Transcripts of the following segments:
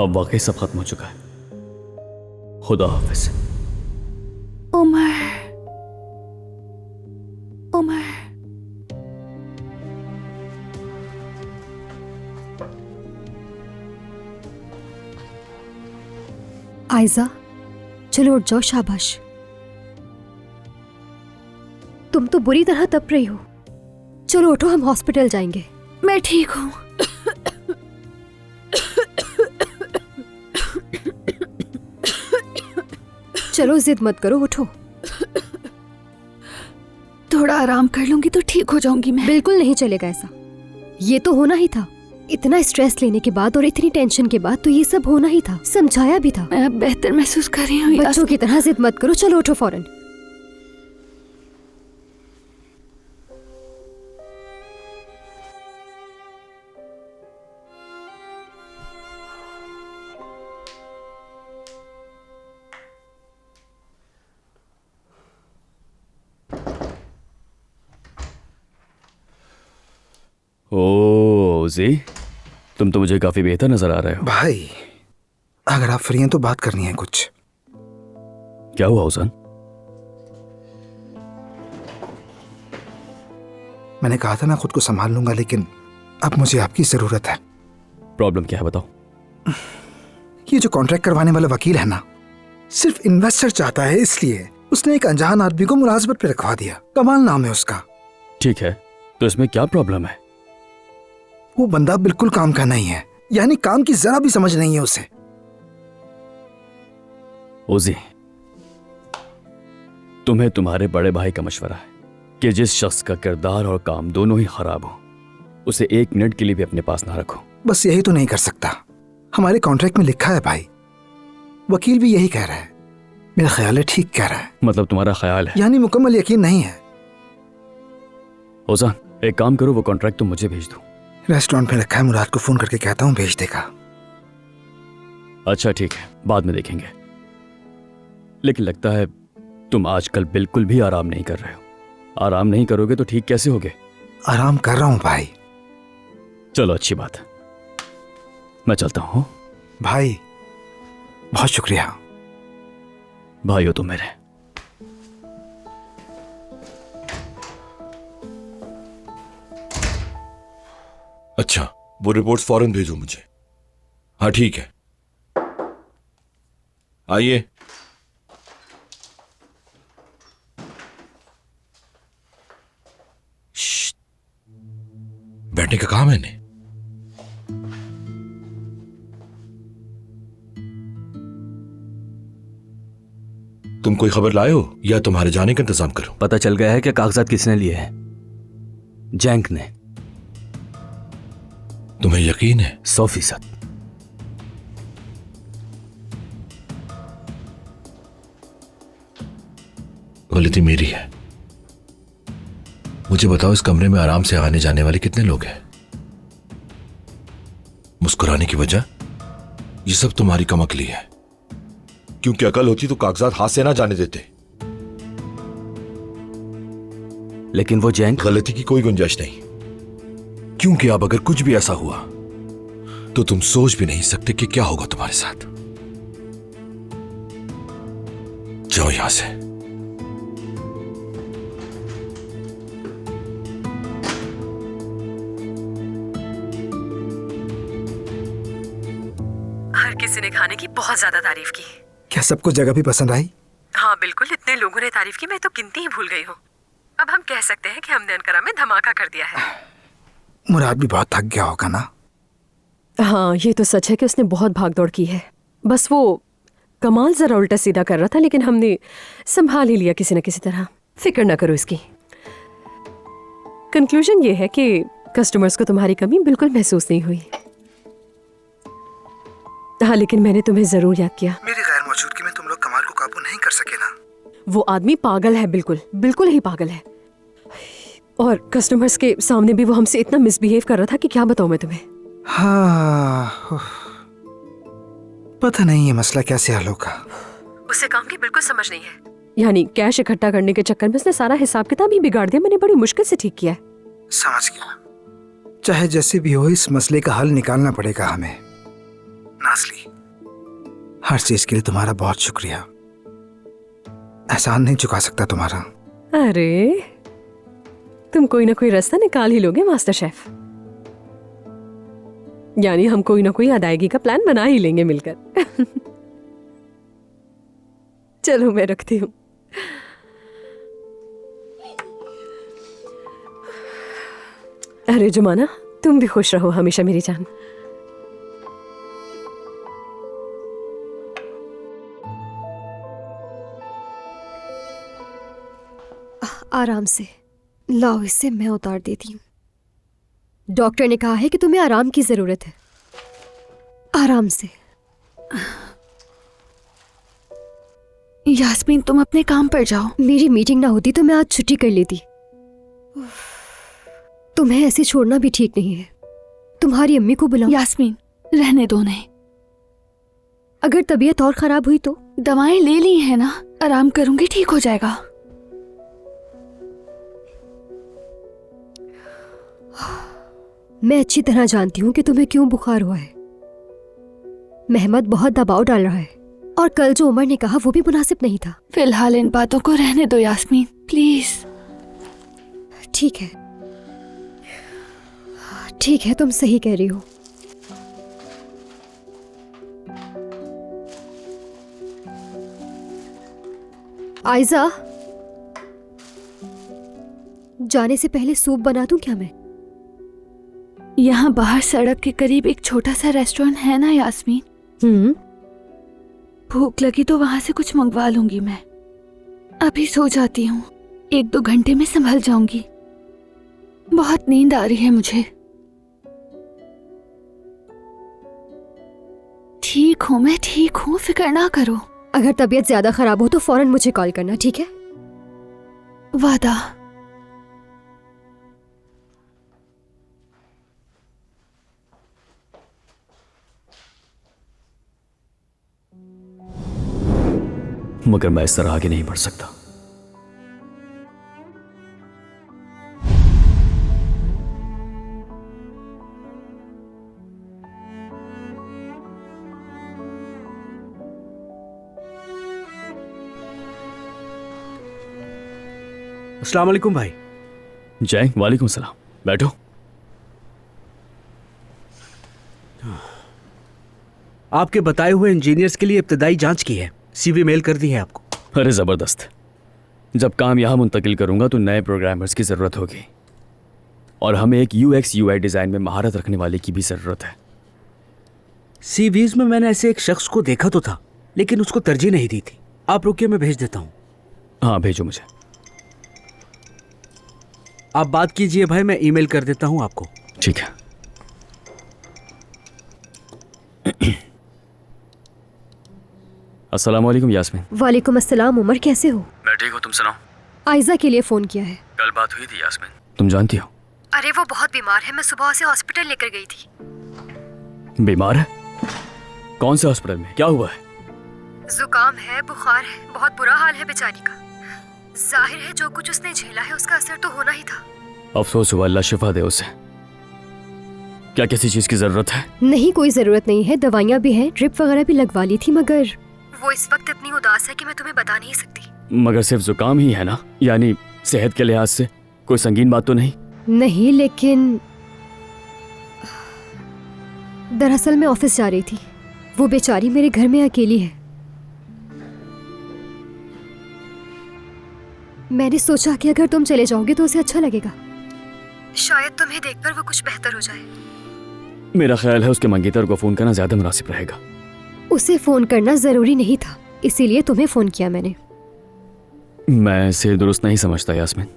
अब वाकई सब खत्म हो चुका है। खुदा हाफिज। उमर, उमर, आयजा, चलो उठ जाओ। शाबाश, तुम तो बुरी तरह तप रही हो। चलो उठो, हम हॉस्पिटल जाएंगे। मैं ठीक हूँ। चलो जिद मत करो, उठो। थोड़ा आराम कर लूंगी तो ठीक हो जाऊंगी मैं। बिल्कुल नहीं चलेगा ऐसा। ये तो होना ही था। इतना स्ट्रेस लेने के बाद और इतनी टेंशन के बाद तो ये सब होना ही था। समझाया भी था। मैं अब बेहतर महसूस कर रही हूँ। बच्चों की तरह जिद मत करो। चलो उठो फौरन। ओ जी, तुम तो मुझे काफी बेहतर नजर आ रहे हो। भाई, अगर आप फ्री हैं तो बात करनी है कुछ। क्या हुआ हुसैन? मैंने कहा था ना खुद को संभाल लूंगा, लेकिन अब मुझे आपकी जरूरत है। प्रॉब्लम क्या है बताओ। ये जो कॉन्ट्रैक्ट करवाने वाला वकील है ना, सिर्फ इन्वेस्टर चाहता है, इसलिए उसने एक अनजान आदमी को मुलाजमत पे रखवा दिया। कमाल नाम है उसका। ठीक है, तो इसमें क्या प्रॉब्लम है? वो बंदा बिल्कुल काम का नहीं है, यानी काम की जरा भी समझ नहीं है उसे। ओजी, तुम्हें तुम्हारे बड़े भाई का मशवरा है कि जिस शख्स का किरदार और काम दोनों ही खराब हो, उसे एक मिनट के लिए भी अपने पास ना रखो। बस यही तो नहीं कर सकता। हमारे कॉन्ट्रैक्ट में लिखा है भाई। वकील भी यही कह रहा है। मेरा ख्याल है ठीक कह रहा है। मतलब तुम्हारा ख्याल है? यानी मुकम्मल यकीन नहीं है। ओजान, एक काम करो, वो कॉन्ट्रैक्ट तुम मुझे भेज दो। रेस्टोरेंट में रखा है, मुराद को फोन करके कहता हूँ भेज देगा। अच्छा ठीक है, बाद में देखेंगे। लेकिन लगता है तुम आजकल बिल्कुल भी आराम नहीं कर रहे हो। आराम नहीं करोगे तो ठीक कैसे होगे? आराम कर रहा हूँ भाई। चलो अच्छी बात है, मैं चलता हूँ। भाई बहुत शुक्रिया। भाई हो तुम मेरे। अच्छा, वो रिपोर्ट्स फौरन भेजो मुझे। हाँ ठीक है, आइए। बैठने का काम है इन्हें। तुम कोई खबर लाए हो या तुम्हारे जाने का इंतजाम करो? पता चल गया है कि कागजात किसने लिए हैं। जैंक ने। तुम्हें यकीन है? 100%। गलती मेरी है। मुझे बताओ, इस कमरे में आराम से आने जाने वाले कितने लोग हैं? मुस्कुराने की वजह ये सब तुम्हारी कमकली है। क्योंकि अकल होती तो कागजात हाथ से ना जाने देते। लेकिन वो जैंक। गलती की कोई गुंजाइश नहीं, क्योंकि अब अगर कुछ भी ऐसा हुआ तो तुम सोच भी नहीं सकते कि क्या होगा तुम्हारे साथ। जाओ यहां से। हर किसी ने खाने की बहुत ज्यादा तारीफ की। क्या सबको जगह भी पसंद आई? हाँ बिल्कुल, इतने लोगों ने तारीफ की, मैं तो गिनती ही भूल गई हूँ। अब हम कह सकते हैं कि हमने अनकरा में धमाका कर दिया है। मुराद भी बहुत थक गया होगा ना? हाँ ये तो सच है कि उसने बहुत भागदौड़ की है। बस वो कमाल जरा उल्टा सीधा कर रहा था, लेकिन हमने संभाल ही लिया किसी न किसी तरह। फिक्र ना करो इसकी। कंक्लूजन ये है कि कस्टमर्स को तुम्हारी कमी बिल्कुल महसूस नहीं हुई। हाँ लेकिन मैंने तुम्हें जरूर याद किया। मेरी गैर मौजूदगी में तुम लोग कमाल को काबू नहीं कर सके ना? वो आदमी पागल है, बिल्कुल बिल्कुल ही पागल है। और कस्टमर्स के सामने भी वो हमसे इतना मिसबिहेव कर रहा था कि क्या बताऊं मैं तुम्हें। हाँ, पता नहीं ये मसला कैसे हल होगा। उसे काम की बिल्कुल समझ नहीं है। यानी कैश इकट्ठा करने के चक्कर में उसने सारा हिसाब किताब ही बिगाड़ दिया। मैंने बड़ी मुश्किल से ठीक किया है। समझ गया। चाहे जैसे भी हो, इस मसले का हल निकालना पड़ेगा हमें। ना सांस ली। हर चीज के लिए तुम्हारा बहुत शुक्रिया। एहसान नहीं चुका सकता तुम्हारा। अरे तुम कोई ना कोई रास्ता निकाल ही लोगे मास्टर शेफ। यानी हम कोई ना कोई अदायगी का प्लान बना ही लेंगे मिलकर। चलो मैं रखती हूँ। अरे जुमाना, तुम भी खुश रहो हमेशा मेरी जान। आराम से लाओ, इससे मैं उतार देती हूँ। डॉक्टर ने कहा है कि तुम्हें आराम की जरूरत है। आराम से। यास्मीन, तुम अपने काम पर जाओ। मेरी मीटिंग ना होती तो मैं आज छुट्टी कर लेती। तुम्हें ऐसे छोड़ना भी ठीक नहीं है। तुम्हारी अम्मी को बुलाओ। यास्मीन, रहने दो नहीं। अगर तबीयत और खराब हुई तो? दवाएं ले ली है ना, आराम करूंगी, ठीक हो जाएगा। मैं अच्छी तरह जानती हूँ कि तुम्हें क्यों बुखार हुआ है। मेहमद बहुत दबाव डाल रहा है और कल जो उमर ने कहा वो भी मुनासिब नहीं था। फिलहाल इन बातों को रहने दो यास्मीन, प्लीज। ठीक है, ठीक है, तुम सही कह रही हो। आयजा, जाने से पहले सूप बना दूं क्या मैं? यहाँ बाहर सड़क के करीब एक छोटा सा रेस्टोरेंट है ना यास्मीन। भूख लगी तो वहां से कुछ मंगवा लूंगी मैं। अभी सो जाती हूँ, 1-2 घंटे में संभल जाऊंगी। बहुत नींद आ रही है मुझे। ठीक हूँ, मैं ठीक हूँ, फिक्र ना करो। अगर तबीयत ज्यादा खराब हो तो फौरन मुझे कॉल करना, ठीक है? वादा। मगर मैं इस तरह आगे नहीं बढ़ सकता। अस्सलाम वालेकुम भाई। जय, वालेकुम सलाम। बैठो। आपके बताए हुए इंजीनियर्स के लिए इब्तदाई जांच की है, सीवी मेल कर दी है आपको। अरे ज़बरदस्त। जब काम यहाँ मुंतकिल करूँगा तो नए प्रोग्रामर्स की ज़रूरत होगी और हमें एक UX UI डिज़ाइन में महारत रखने वाले की भी ज़रूरत है। सीवीज में मैंने ऐसे एक शख्स को देखा तो था, लेकिन उसको तरजीह नहीं दी थी। आप रुकिए, मैं भेज देता हूँ। हाँ भेजो मुझे। आप बात कीजिए भाई, मैं ईमेल कर देता हूँ आपको। ठीक है। अस्सलाम वालेकुम यास्मीन। वालेकुम अस्सलाम। उमर, कैसे हो? मैं ठीक हूँ, तुम सुनाओ। आयजा के लिए फोन किया है। कल बात हुई थी यास्मीन, तुम जानती हो। अरे वो बहुत बीमार है, मैं सुबह उसे हॉस्पिटल लेकर गई थी। बीमार है? कौन से हॉस्पिटल में? क्या हुआ है? जुकाम है, बुखार है, बहुत बुरा हाल है बेचारी का। जाहिर है जो कुछ उसने झेला है उसका असर तो होना ही था। अफसोस हुआ, अल्लाह शिफा दे उसे। क्या किसी चीज की जरूरत है? नहीं, कोई जरूरत नहीं है। दवाइयाँ भी हैं, ड्रिप वगैरह भी लगवा ली थी, मगर वो इस वक्त इतनी उदास है कि मैं तुम्हें बता नहीं सकती। मगर सिर्फ जुकाम ही है ना? यानी सेहत के लिहाज से कोई संगीन बात तो नहीं? नहीं, लेकिन दरअसल मैं ऑफिस जा रही थी। वो बेचारी मेरे घर में अकेली है। मैंने सोचा कि अगर तुम चले जाओगे तो उसे अच्छा लगेगा। शायद तुम्हें देखकर वो कुछ बेहतर हो जाए। मेरा ख्याल है उसके मंगेतर को फोन करना ज्यादा मुनासिब रहेगा। उसे फोन करना जरूरी नहीं था, इसीलिए तुम्हें फोन किया मैंने। मैं इसे दुरुस्त नहीं समझता यास्मीन।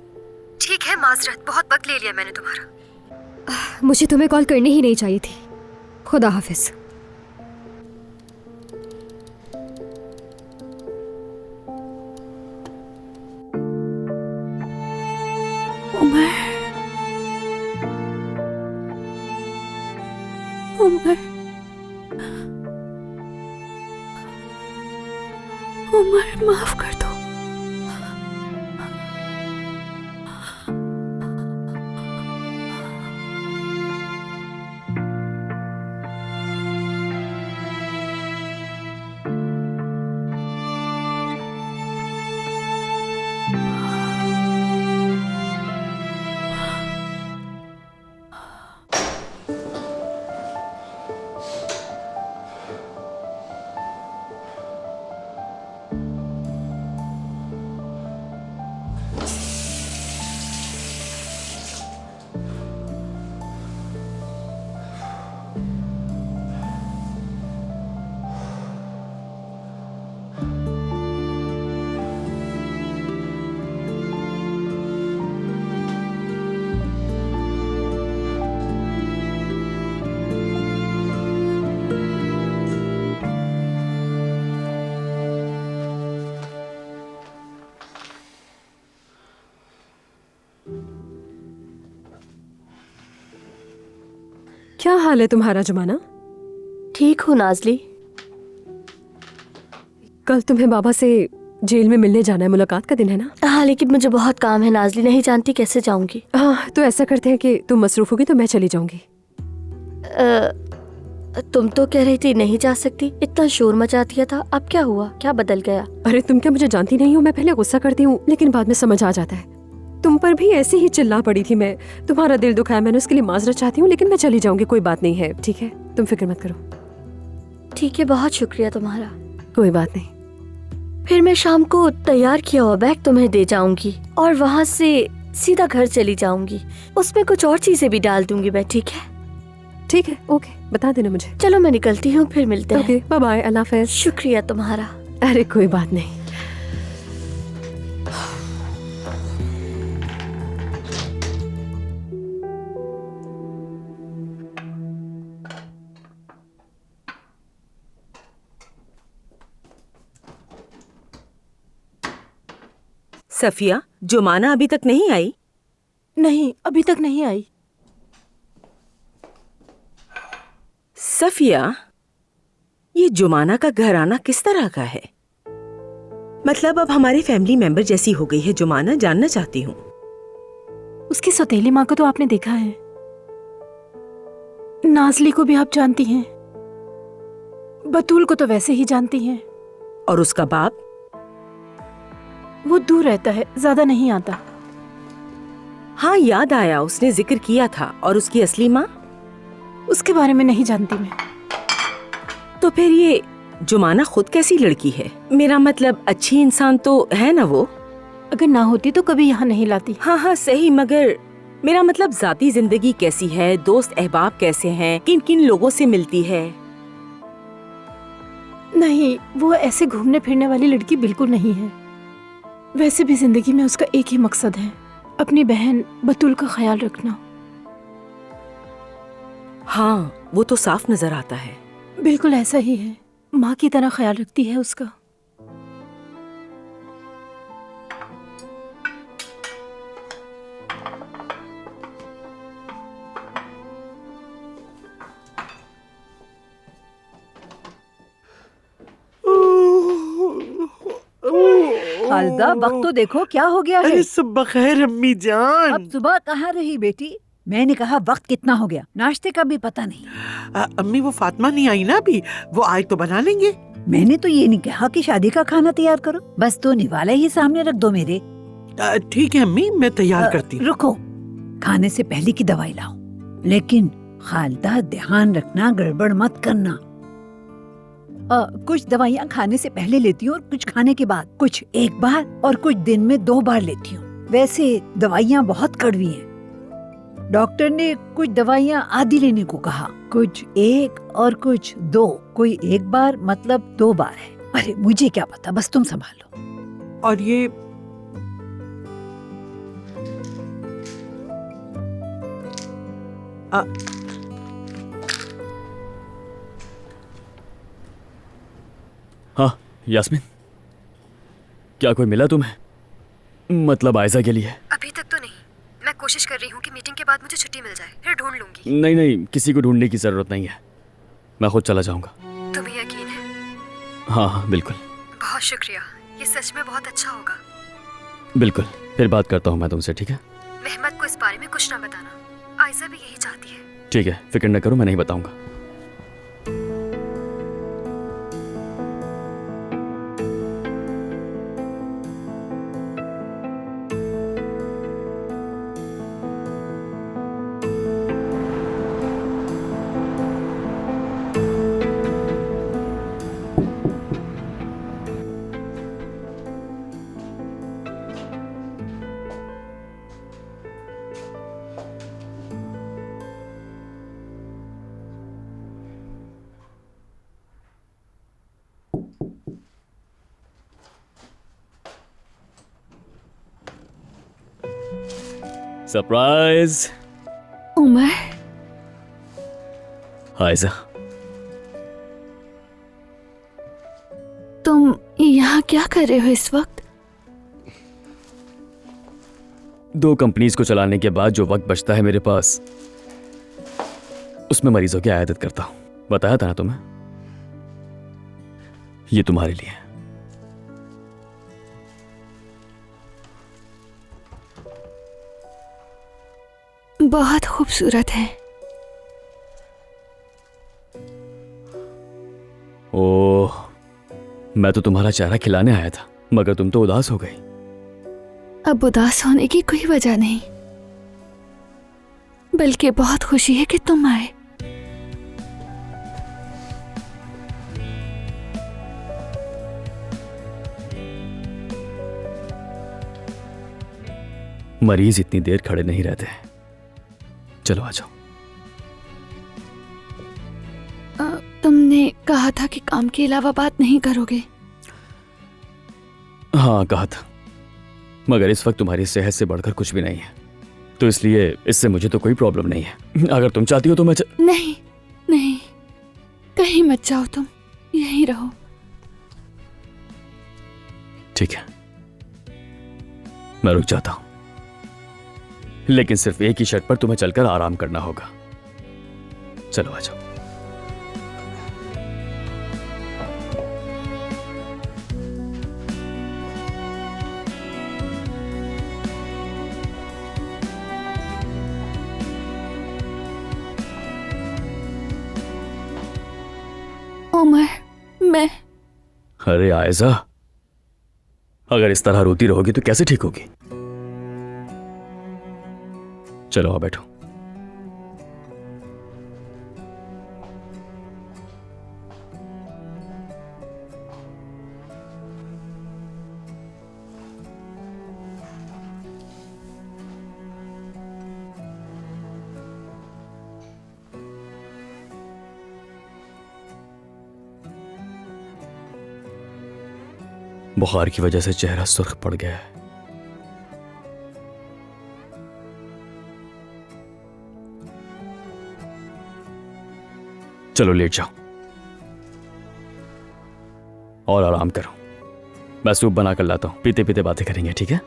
ठीक है, माजरत, बहुत वक्त ले लिया मैंने तुम्हारा। मुझे तुम्हें कॉल करनी ही नहीं चाहिए थी। खुदा हाफिज। उमर, उमर, उमर, माफ कर दो। क्या हाल है तुम्हारा जुमाना? ठीक हूँ नाजली। कल तुम्हें बाबा से जेल में मिलने जाना है, मुलाकात का दिन है ना? हाँ लेकिन मुझे बहुत काम है नाजली, नहीं जानती कैसे जाऊंगी। हाँ तो ऐसा करते हैं कि तुम मसरूफ होगी तो मैं चली जाऊंगी। तुम तो कह रही थी नहीं जा सकती, इतना शोर मचा दिया था, अब क्या हुआ, क्या बदल गया? अरे तुम क्या मुझे जानती नहीं हो? मैं पहले गुस्सा करती हूँ लेकिन बाद में समझ आ जाता है। तुम पर भी ऐसे ही चिल्ला पड़ी थी मैं, तुम्हारा दिल दुखाया मैंने, उसके लिए माजरत चाहती हूँ, लेकिन मैं चली जाऊंगी, कोई बात नहीं है, ठीक है? तुम फिक्र मत करो। ठीक है, बहुत शुक्रिया तुम्हारा। कोई बात नहीं। फिर मैं शाम को तैयार किया हुआ बैग तुम्हें दे जाऊंगी और वहाँ से सीधा घर चली जाऊंगी। उसमें कुछ और चीजें भी डाल दूंगी मैं, ठीक है? ठीक है, ओके, बता देना मुझे। चलो मैं निकलती हूँ, फिर मिलते हैं। ओके, बाय बाय, अल्लाह हाफिज। शुक्रिया तुम्हारा। अरे कोई बात नहीं। सफिया, जुमाना अभी तक नहीं आई? नहीं, अभी तक नहीं आई। सफिया, ये जुमाना का घर आना किस तरह का है? मतलब अब हमारे फैमिली मेंबर जैसी हो गई है जुमाना, जानना चाहती हूँ। उसकी सौतेली माँ को तो आपने देखा है, नाजली को भी आप जानती हैं, बतूल को तो वैसे ही जानती हैं। और उसका बाप? वो दूर रहता है, ज्यादा नहीं आता। हाँ याद आया, उसने जिक्र किया था। और उसकी असली माँ? उसके बारे में नहीं जानती मैं। तो फिर ये जुमाना खुद कैसी लड़की है? मेरा मतलब अच्छी इंसान तो है ना वो? अगर ना होती तो कभी यहाँ नहीं लाती। हाँ हाँ सही, मगर मेरा मतलब जाती जिंदगी कैसी है, दोस्त अहबाब कैसे हैं, किन किन लोगों से मिलती है? नहीं, वो ऐसे घूमने फिरने वाली लड़की बिल्कुल नहीं है। वैसे भी जिंदगी में उसका एक ही मकसद है, अपनी बहन बतूल का ख्याल रखना। हाँ वो तो साफ नजर आता है। बिल्कुल ऐसा ही है, माँ की तरह ख्याल रखती है उसका। खालिदा, वक्त तो देखो क्या हो गया है। अरे सुबह खैर अम्मी जान। अब सुबह कहाँ रही बेटी? मैंने कहा वक्त कितना हो गया, नाश्ते का भी पता नहीं। अम्मी वो फातिमा नहीं आई ना अभी, वो आए तो बना लेंगे। मैंने तो ये नहीं कहा कि शादी का खाना तैयार करो, बस तो निवाला ही सामने रख दो मेरे। ठीक है अम्मी, मैं तैयार करती हूँ। रुको, खाने से पहले की दवाई लाओ, लेकिन खालिदा ध्यान रखना, गड़बड़ मत करना। कुछ दवाइयाँ खाने से पहले लेती हूँ और कुछ खाने के बाद, कुछ एक बार और कुछ दिन में 2 बार लेती हूँ। वैसे दवाइयाँ बहुत कड़वी हैं। डॉक्टर ने कुछ दवाइयाँ आधी लेने को कहा, कुछ 1 और कुछ 2। कोई 1 बार मतलब 2 बार है। अरे मुझे क्या पता, बस तुम संभालो। और ये हाँ यास्मीन, क्या कोई मिला तुम्हें? मतलब आयजा के लिए? अभी तक तो नहीं, मैं कोशिश कर रही हूँ कि मीटिंग के बाद मुझे छुट्टी मिल जाए, फिर ढूंढ लूंगी। नहीं नहीं, किसी को ढूंढने की जरूरत नहीं है, मैं खुद चला जाऊंगा। तुम्हें यकीन है? हाँ हाँ बिल्कुल। बहुत शुक्रिया, ये सच में बहुत अच्छा होगा। बिल्कुल, फिर बात करता हूँ मैं तुमसे, ठीक है? मेहमद को इस बारे में कुछ ना बताना, आयजा भी यही चाहती है। ठीक है, फिक्र न करो, मैं नहीं बताऊंगा। सरप्राइज। उमर, आयजा, तुम यहाँ क्या कर रहे हो इस वक्त? 2 कंपनीज को चलाने के बाद जो वक्त बचता है मेरे पास, उसमें मरीजों की आयादत करता हूं। बताया था ना तुम्हें, ये तुम्हारे लिए है। बहुत खूबसूरत है। ओह, मैं तो तुम्हारा चेहरा खिलाने आया था, मगर तुम तो उदास हो गई। अब उदास होने की कोई वजह नहीं, बल्कि बहुत खुशी है कि तुम आए। मरीज इतनी देर खड़े नहीं रहते। चलो आ जाओ। तुमने कहा था कि काम के अलावा बात नहीं करोगे। हाँ कहा था, मगर इस वक्त तुम्हारी सेहत से बढ़कर कुछ भी नहीं है, तो इसलिए इससे मुझे तो कोई प्रॉब्लम नहीं है। अगर तुम चाहती हो तो मैं नहीं नहीं, कहीं मत जाओ, तुम यहीं रहो। ठीक है, मैं रुक जाता हूं, लेकिन सिर्फ एक ही शर्त पर तुम्हें चलकर आराम करना होगा। चलो आ जाओ। उमर, मैं अरे आयजा, अगर इस तरह रोती रहोगी तो कैसे ठीक होगी? चलो आ बैठो। बुखार की वजह से चेहरा सुर्ख पड़ गया है। चलो लेट जाओ और आराम करो। मैं सूप बना कर लाता हूं, पीते पीते बातें करेंगे, ठीक है?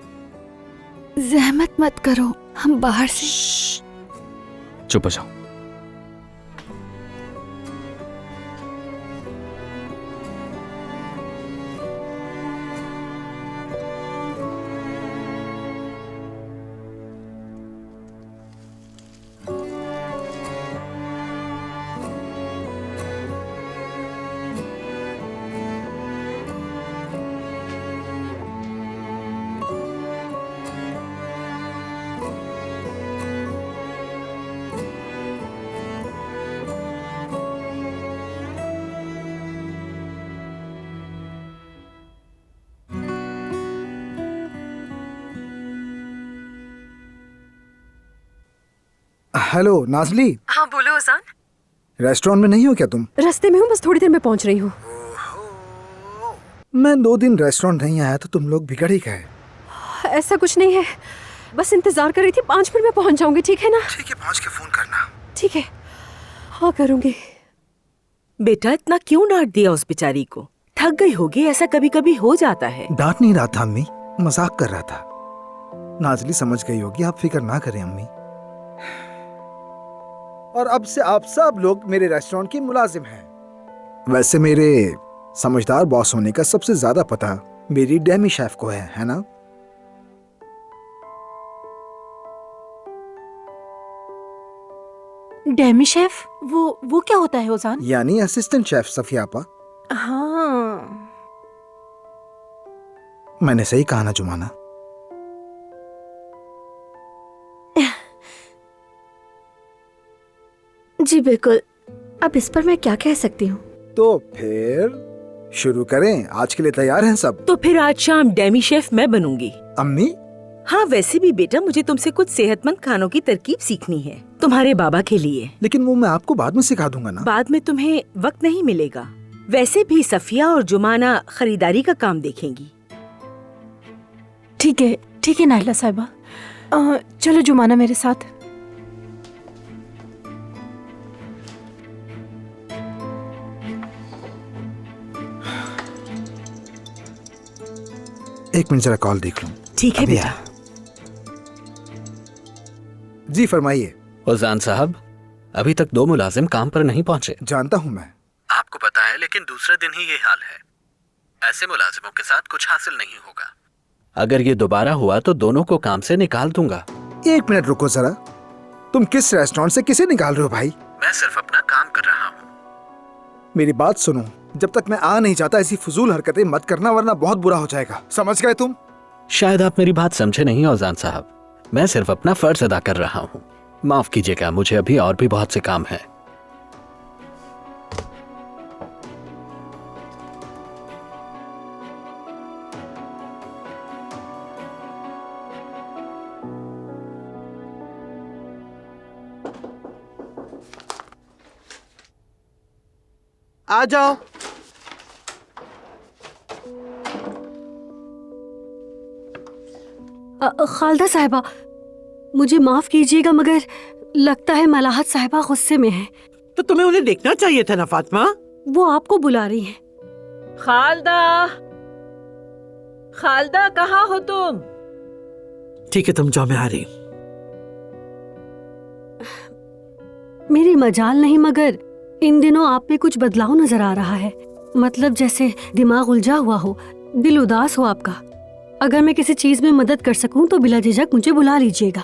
जहमत मत करो, हम बाहर से। चुप हो जाओ। हेलो नाजली। हाँ बोलो अजान। रेस्टोरेंट में नहीं हो क्या तुम? रास्ते में हूँ, बस थोड़ी देर में पहुंच रही हूँ। मैं 2 दिन रेस्टोरेंट नहीं आया तो तुम लोग बिगड़ ही गए। ऐसा कुछ नहीं है, बस इंतजार कर रही थी। 5 मिनट में पहुंच जाऊंगी, ठीक है ना? ठीक है, पहुंच के फोन करना। ठीक है, हाँ करूंगी। बेटा इतना क्यों डांट दिया उस बेचारी को? थक गई होगी, ऐसा कभी कभी हो जाता है। डांट नहीं रहा था अम्मी, मजाक कर रहा था। नाजली समझ गई होगी, आप फिक्र ना करें अम्मी। और अब से आप सब लोग मेरे रेस्टोरेंट की मुलाजिम हैं। वैसे मेरे समझदार बॉस होने का सबसे ज्यादा पता मेरी डेमी शेफ को है ना? Demi chef? वो क्या होता है ओजान? यानी असिस्टेंट शेफ सफिया आपा। हाँ, मैंने सही कहा ना जुमाना? जी बिल्कुल। अब इस पर मैं क्या कह सकती हूँ? तो फिर शुरू करें, आज के लिए तैयार हैं सब? तो फिर आज शाम डेमी शेफ मैं बनूंगी। अम्मी? हाँ वैसे भी बेटा, मुझे तुमसे कुछ सेहतमंद खानों की तरकीब सीखनी है तुम्हारे बाबा के लिए। लेकिन वो मैं आपको बाद में सिखा दूंगा ना। बाद में तुम्हें वक्त नहीं मिलेगा। वैसे भी सफिया और जुमाना खरीदारी का काम देखेंगी। ठीक है नाइला साहिबा। चलो जुमाना मेरे साथ। एक मिनट जरा कॉल देख लूं। ठीक है बेटा। जी फरमाइए। ओजान साहब, अभी तक 2 मुलाजिम काम पर नहीं पहुंचे। जानता हूँ मैं। आपको पता है, लेकिन दूसरे दिन ही ये हाल है। ऐसे मुलाजिमों के साथ कुछ हासिल नहीं होगा। अगर ये दोबारा हुआ तो दोनों को काम से निकाल दूंगा। 1 मिनट रुको जरा, तुम किस रेस्टोरेंट से किसे निकाल रहे हो भाई? मैं सिर्फ अपना काम कर रहा हूँ। मेरी बात सुनो, जब तक मैं आ नहीं जाता ऐसी फजूल हरकतें मत करना, वरना बहुत बुरा हो जाएगा। समझ गए तुम? शायद आप मेरी बात समझे नहीं औजान साहब। मैं सिर्फ अपना फर्ज अदा कर रहा हूँ। माफ कीजिएगा, मुझे अभी और भी बहुत से काम है। आ जाओ। खालदा साहिबा, मुझे माफ कीजिएगा मगर लगता है मलाहत साहिबा गुस्से में है। तो तुम्हें उन्हें देखना चाहिए था ना फातिमा। वो आपको बुला रही हैं। खालदा, खालदा कहाँ हो तुम? ठीक है, तुम जाओ, मैं आ रही हूँ। मेरी मजाल नहीं, मगर इन दिनों आप में कुछ बदलाव नजर आ रहा है। मतलब जैसे दिमाग उलझा हुआ हो, दिल उदास हो आपका। अगर मैं किसी चीज में मदद कर सकूं तो बिला झिझक मुझे बुला लीजिएगा।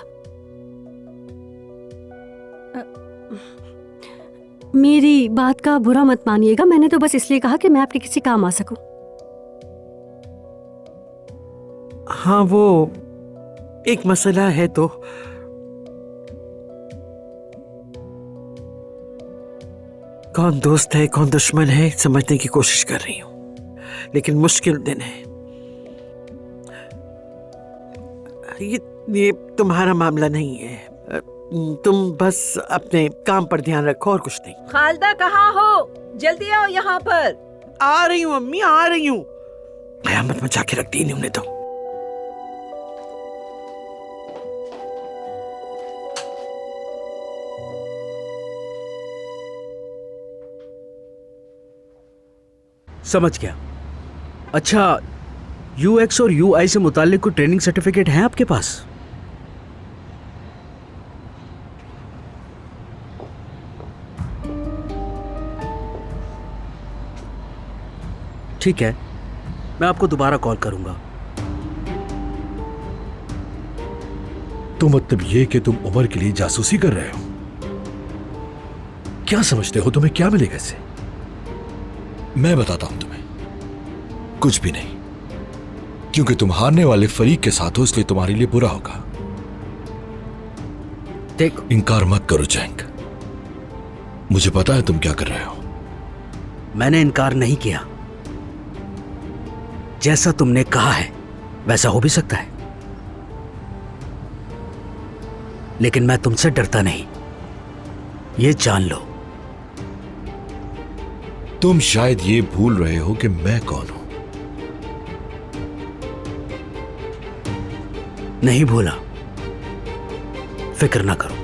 मेरी बात का बुरा मत मानिएगा, मैंने तो बस इसलिए कहा कि मैं आपके किसी काम आ सकूं। हाँ, वो एक मसला है तो कौन दोस्त है कौन दुश्मन है समझने की कोशिश कर रही हूँ, लेकिन मुश्किल दिन है। ये तुम्हारा मामला नहीं है। तुम बस अपने काम पर ध्यान रखो और कुछ नहीं। खालदा कहाँ हो? जल्दी आओ यहाँ पर। आ रही हूँ अम्मी, आ रही हूँ। कयामत मचा के रख दी उन्हें तो। समझ गया। अच्छा, UX और UI से मुताल्लिक कोई ट्रेनिंग सर्टिफिकेट है आपके पास? ठीक है, मैं आपको दोबारा कॉल करूंगा। तो मतलब ये कि तुम उमर के लिए जासूसी कर रहे हो? क्या समझते हो तुम्हें क्या मिलेगा इससे? मैं बताता हूं तुम्हें, कुछ भी नहीं। क्योंकि तुम हारने वाले फरीक के साथ हो, इसलिए तुम्हारे लिए बुरा होगा। देखो, इनकार मत करो जैंक, मुझे पता है तुम क्या कर रहे हो। मैंने इनकार नहीं किया। जैसा तुमने कहा है वैसा हो भी सकता है, लेकिन मैं तुमसे डरता नहीं, ये जान लो। तुम शायद ये भूल रहे हो कि मैं कौन हूं। नहीं भूला, फिक्र ना करो।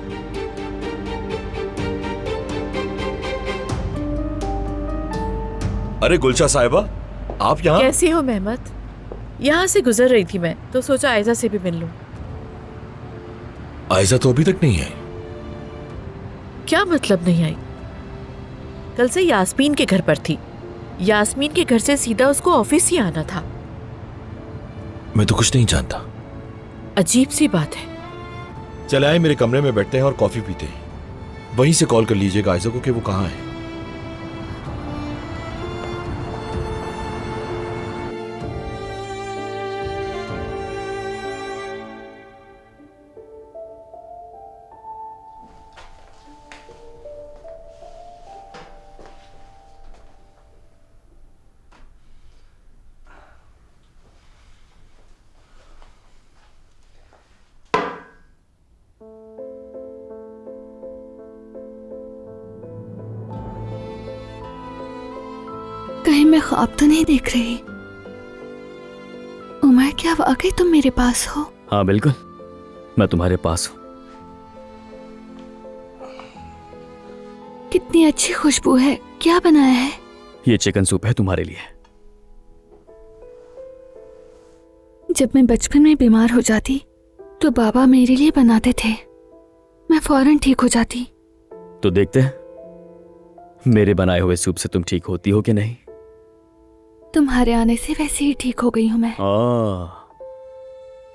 अरे गुलशा साहिबा, आप यहाँ? कैसी हो मेहमत? यहाँ से गुजर रही थी मैं, तो सोचा आयजा से भी मिल लूं। आयजा तो अभी तक नहीं आई। क्या मतलब नहीं आई? कल से यास्मीन के घर पर थी। यास्मीन के घर से सीधा उसको ऑफिस ही आना था। मैं तो कुछ नहीं जानता। अजीब सी बात है। चले आए, मेरे कमरे में बैठते हैं और कॉफी पीते हैं। वहीं से कॉल कर लीजिएगा आयजा को कि वो कहाँ है। कहीं मैं ख्वाब तो नहीं देख रही? उमर, क्या वाकई तुम मेरे पास हो? हाँ बिल्कुल, मैं तुम्हारे पास हूँ। कितनी अच्छी खुशबू है। क्या बनाया है? ये चिकन सूप है तुम्हारे लिए। जब मैं बचपन में बीमार हो जाती तो बाबा मेरे लिए बनाते थे। मैं फौरन ठीक हो जाती। तो देखते हैं मेरे बनाए हुए सूप से तुम ठीक होती हो कि नहीं। तुम्हारे आने से वैसे ही ठीक हो गई हूँ मैं।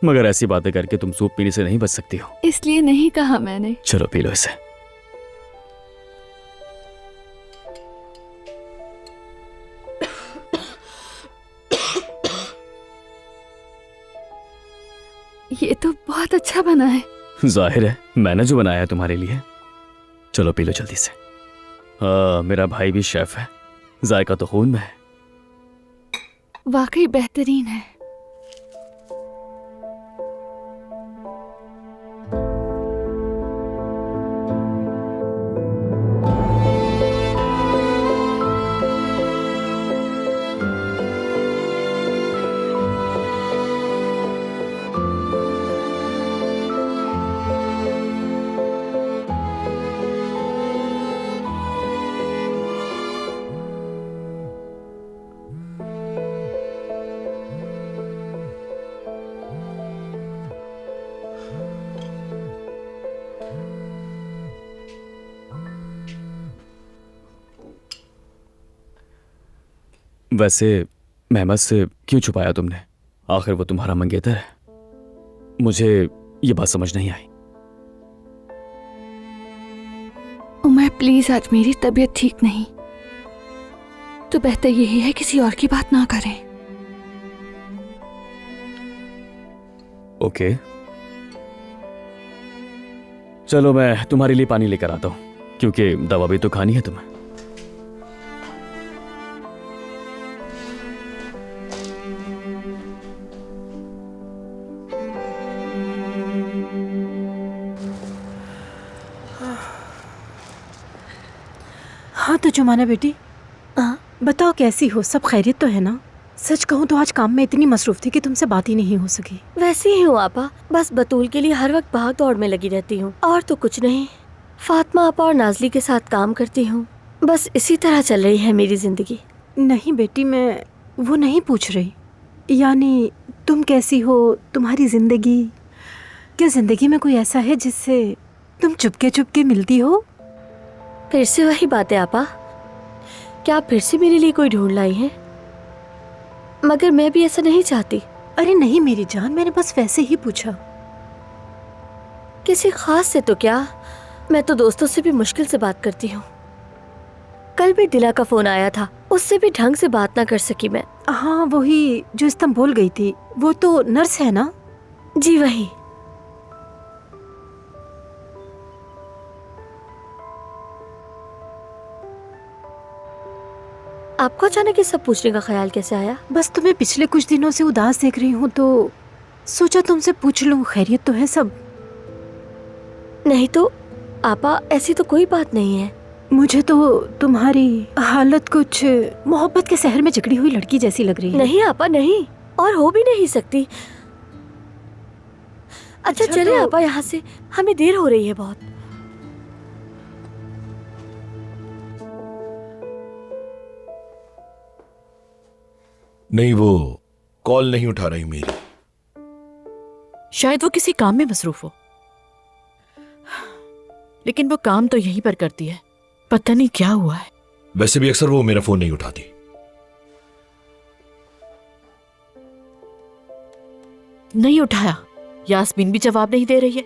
मगर ऐसी बातें करके तुम सूप पीने से नहीं बच सकती हो। इसलिए नहीं कहा मैंने। चलो पी लो इसे। ये तो बहुत अच्छा बना है। जाहिर है मैंने जो बनाया है तुम्हारे लिए। चलो पी लो जल्दी से। मेरा भाई भी शेफ है, जायका तो खून में है। वाकई बेहतरीन है। वैसे मेहमत से क्यों छुपाया तुमने? आखिर वो तुम्हारा मंगेतर है। मुझे ये बात समझ नहीं आई। उमर प्लीज, आज मेरी तबीयत ठीक नहीं, तो बेहतर यही है किसी और की बात ना करें। ओके चलो मैं तुम्हारे लिए पानी लेकर आता हूं, क्योंकि दवा भी तो खानी है तुम्हें। हाँ तो जुमाना बेटी, बताओ कैसी हो? सब खैरियत तो है ना? सच कहूँ तो आज काम में इतनी मसरूफ थी कि तुमसे बात ही नहीं हो सकी। वैसे ही हूँ आपा, बस बतूल के लिए हर वक्त भाग दौड़ में लगी रहती हूँ, और तो कुछ नहीं। फातिमा आपा और नाजली के साथ काम करती हूँ, बस इसी तरह चल रही है मेरी जिंदगी। नहीं बेटी, मैं वो नहीं पूछ रही। यानी तुम कैसी हो, तुम्हारी जिंदगी। क्या जिंदगी में कोई ऐसा है जिससे तुम चुपके चुपके मिलती हो? फिर से वही बात है आपा, क्या आप फिर से मेरे लिए कोई ढूंढ लाई है? मगर मैं भी ऐसा नहीं चाहती। अरे नहीं मेरी जान, मैंने बस वैसे ही पूछा। किसी खास से तो क्या, मैं तो दोस्तों से भी मुश्किल से बात करती हूँ। कल भी दिला का फोन आया था, उससे भी ढंग से बात ना कर सकी मैं। हाँ वही जो इस्तांबुल गई थी, वो तो नर्स है ना? जी वही। आपको अचानक ये सब पूछने का ख्याल कैसे आया? बस तुम्हें पिछले कुछ दिनों से उदास देख रही हूँ तो सोचा तुमसे पूछ लूं, खैरियत तो है सब? नहीं तो आपा, ऐसी तो कोई बात नहीं है। मुझे तो तुम्हारी हालत कुछ मोहब्बत के शहर में जकड़ी हुई लड़की जैसी लग रही है। नहीं आपा नहीं, और हो भी नहीं सकती। अच्छा चले आपा यहाँ से, हमें देर हो रही है बहुत। नहीं, वो कॉल नहीं उठा रही मेरी। शायद वो किसी काम में मसरूफ हो, लेकिन वो काम तो यहीं पर करती है। पता नहीं क्या हुआ है। वैसे भी अक्सर वो मेरा फोन नहीं उठाती। नहीं उठाया, यास्मीन भी जवाब नहीं दे रही है।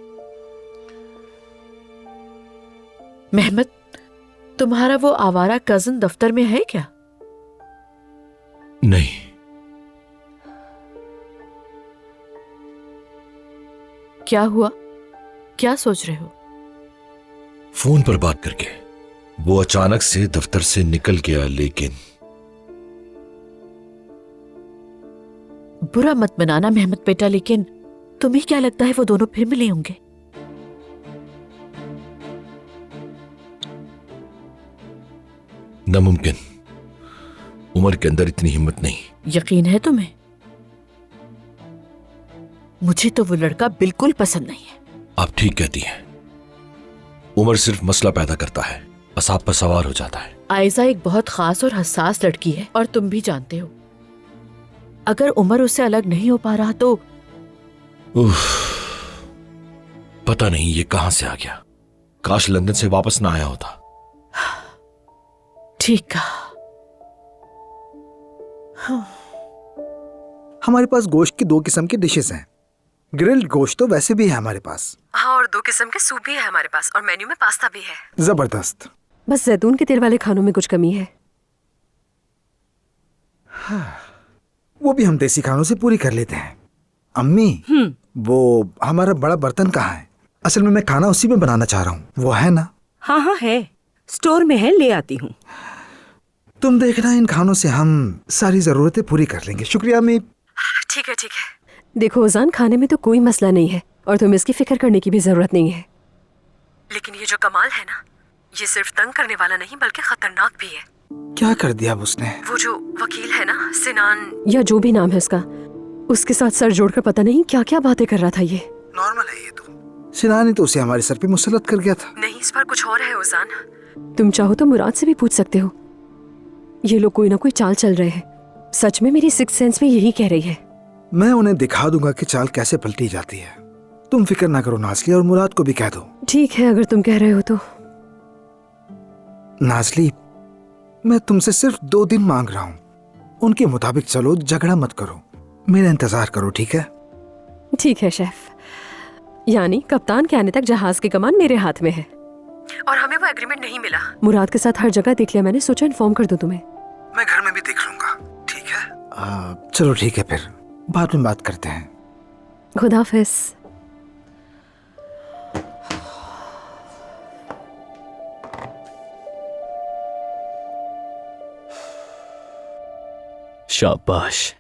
मेहमत, तुम्हारा वो आवारा कजन दफ्तर में है क्या? नहीं। क्या हुआ, क्या सोच रहे हो? फोन पर बात करके वो अचानक से दफ्तर से निकल गया, लेकिन बुरा मत बनाना मेहमत बेटा, लेकिन तुम्हें क्या लगता है वो दोनों फिर मिले होंगे? नामुमकिन। उमर के अंदर इतनी हिम्मत नहीं। यकीन है तुम्हें? मुझे तो वो लड़का बिल्कुल पसंद नहीं है। आप ठीक कहती हैं। उमर सिर्फ मसला पैदा करता है, असाब पर सवार हो जाता है। आयजा एक बहुत खास और हसास लड़की है, और तुम भी जानते हो। अगर उमर उससे अलग नहीं हो पा रहा तो पता नहीं ये कहां से आ गया। काश लंदन से वापस ना आया होता। ठीक कहा। हमारे पास गोश्त की 2 किस्म की डिशेस हैं। ग्रिल्ड गोश्त तो वैसे भी है हमारे पास। हाँ, और 2 किस्म के सूप भी है हमारे पास, और मेन्यू में पास्ता भी है। जबरदस्त। बस जैतून के तेल वाले खानों में कुछ कमी है। वो भी हम देसी खानों से पूरी कर लेते हैं। अम्मी, वो हमारा बड़ा बर्तन कहाँ है? असल में मैं खाना उसी में बनाना चाह रहा हूँ, वो है ना? हाँ हाँ है, स्टोर में है, ले आती हूँ। तुम देखना, इन खानों से हम सारी जरूरतें पूरी कर लेंगे। शुक्रिया अम्मी। ठीक है ठीक है। देखो उजान, खाने में तो कोई मसला नहीं है और तुम्हें इसकी फिक्र करने की भी जरूरत नहीं है। लेकिन ये जो कमाल है ना, ये सिर्फ तंग करने वाला नहीं बल्कि खतरनाक भी है। क्या कर दिया अब उसने? वो जो वकील है ना, सिनान या जो भी नाम है उसका, उसके साथ सर जोड़कर पता नहीं क्या क्या बातें कर रहा था। ये नॉर्मल है ये तो। सिनान ही तो उसे हमारे सर पे मुसल्लत कर गया था। नहीं, इस पर कुछ और है उजान। तुम चाहो तो मुराद से भी पूछ सकते हो। ये लोग कोई ना कोई चाल चल रहे हैं। सच में मेरी सिक्स सेंस में यही कह रही है। मैं उन्हें दिखा दूंगा कि चाल कैसे पलटी जाती है। तुम फिक्र ना करो नाजली, और मुराद को भी कह दो। ठीक है, अगर तुम कह रहे हो तो। नाजली, मैं तुमसे सिर्फ 2 दिन मांग रहा हूँ। उनके मुताबिक चलो, झगड़ा मत करो, मेरा इंतजार करो, ठीक है? ठीक है शेफ। यानी कप्तान के आने तक जहाज की कमान मेरे हाथ में है। और हमें वो एग्रीमेंट नहीं मिला। मुराद के साथ हर जगह देख लिया मैंने, सोचा इन्फॉर्म कर दूं तुम्हें। मैं घर में भी देख लूंगा, ठीक है? चलो ठीक है, फिर बाद में बात करते हैं। खुदा हाफिज। शाबाश।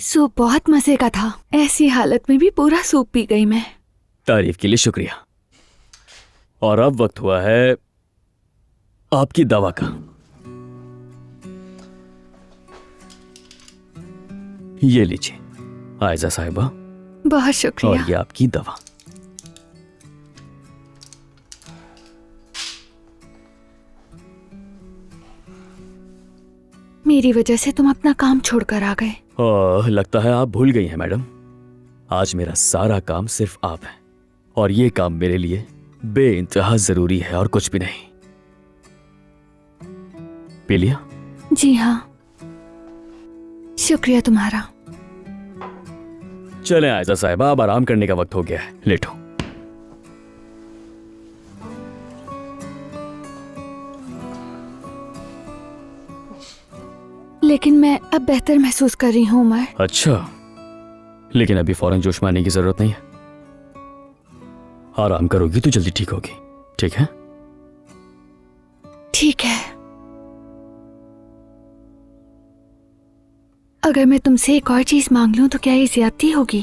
सूप बहुत मजे का था। ऐसी हालत में भी पूरा सूप पी गई मैं। तारीफ के लिए शुक्रिया। और अब वक्त हुआ है आपकी दवा का। ये लीजिए आयजा साहिबा, बहुत शुक्रिया। और ये आपकी दवा। मेरी वजह से तुम अपना काम छोड़कर आ गए। लगता है आप भूल गई हैं मैडम, आज मेरा सारा काम सिर्फ आप है, और ये काम मेरे लिए बेइंतहा जरूरी है और कुछ भी नहीं। पी लिया? जी हाँ, शुक्रिया तुम्हारा। चलें आयजा साहिबा, अब आराम करने का वक्त हो गया है, लेटो। लेकिन मैं अब बेहतर महसूस कर रही हूँ उमर। अच्छा, लेकिन अभी फौरन जोश में आने की जरूरत नहीं है। आराम करोगी तो जल्दी ठीक होगी, ठीक है? ठीक है। अगर मैं तुमसे एक और चीज मांग लूं तो क्या ये ज्यादती होगी?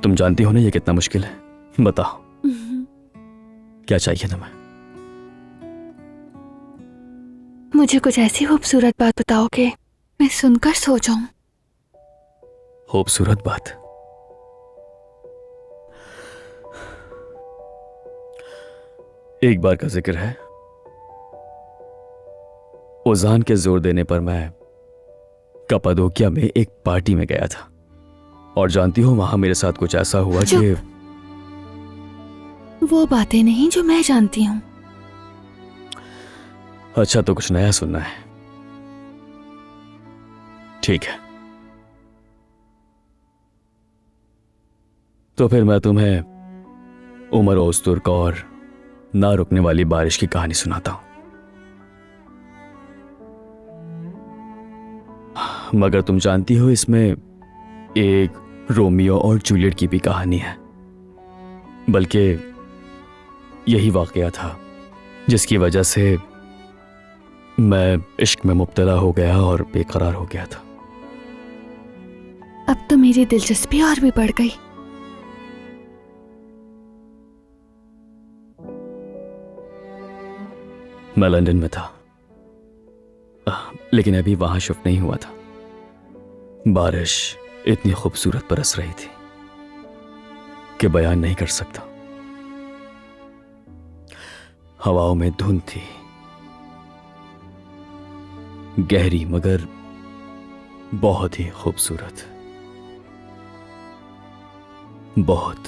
तुम जानती हो ना ये कितना मुश्किल है। बताओ क्या चाहिए तुम्हें? मुझे कुछ ऐसी खूबसूरत बात बताओ कि मैं सुनकर सो जाऊं। खूबसूरत बात? एक बार का जिक्र है, उजान के जोर देने पर मैं कपादोकिया में एक पार्टी में गया था, और जानती हो वहां मेरे साथ कुछ ऐसा हुआ कि वो बातें नहीं जो मैं जानती हूं। अच्छा, तो कुछ नया सुनना है? ठीक है, तो फिर मैं तुम्हें उमर ओस्तुर्क और ना रुकने वाली बारिश की कहानी सुनाता हूं। मगर तुम जानती हो इसमें एक रोमियो और जूलियट की भी कहानी है, बल्कि यही वाकया था जिसकी वजह से मैं इश्क में मुब्तला हो गया और बेकरार हो गया था। अब तो मेरी दिलचस्पी और भी बढ़ गई। मैं लंदन में था, लेकिन अभी वहां शिफ्ट नहीं हुआ था। बारिश इतनी खूबसूरत बरस रही थी कि बयान नहीं कर सकता। हवाओं में धुंध थी, गहरी मगर बहुत ही खूबसूरत, बहुत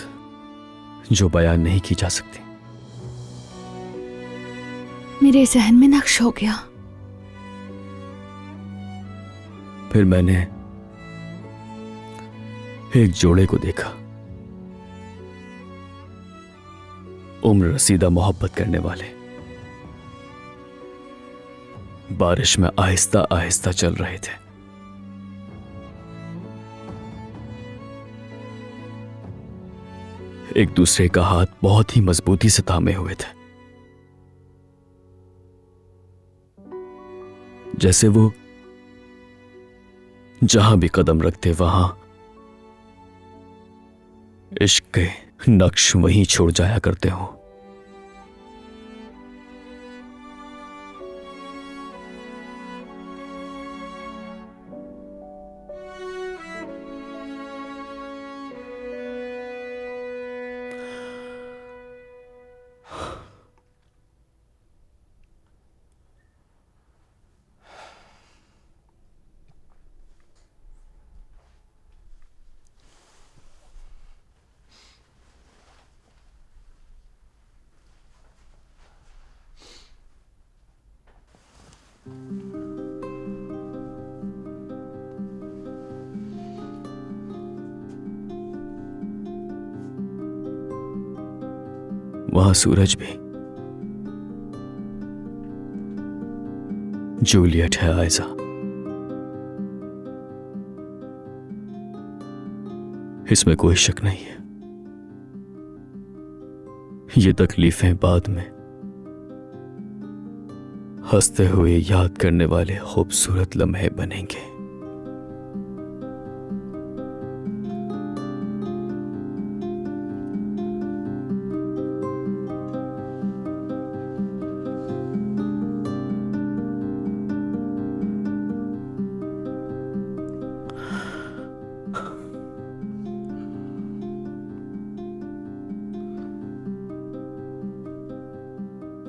जो बयान नहीं की जा सकती। मेरे जहन में नक्श हो गया। फिर मैंने एक जोड़े को देखा, उम्र रसीदा मोहब्बत करने वाले। बारिश में आहिस्ता आहिस्ता चल रहे थे। एक दूसरे का हाथ बहुत ही मजबूती से थामे हुए थे, जैसे वो जहां भी कदम रखते वहां इश्क के नक्श वहीं छोड़ जाया करते हो। वहां सूरज भी, जूलियट है आयजा। इसमें कोई शक नहीं है। ये तकलीफें बाद में हंसते हुए याद करने वाले खूबसूरत लम्हे बनेंगे।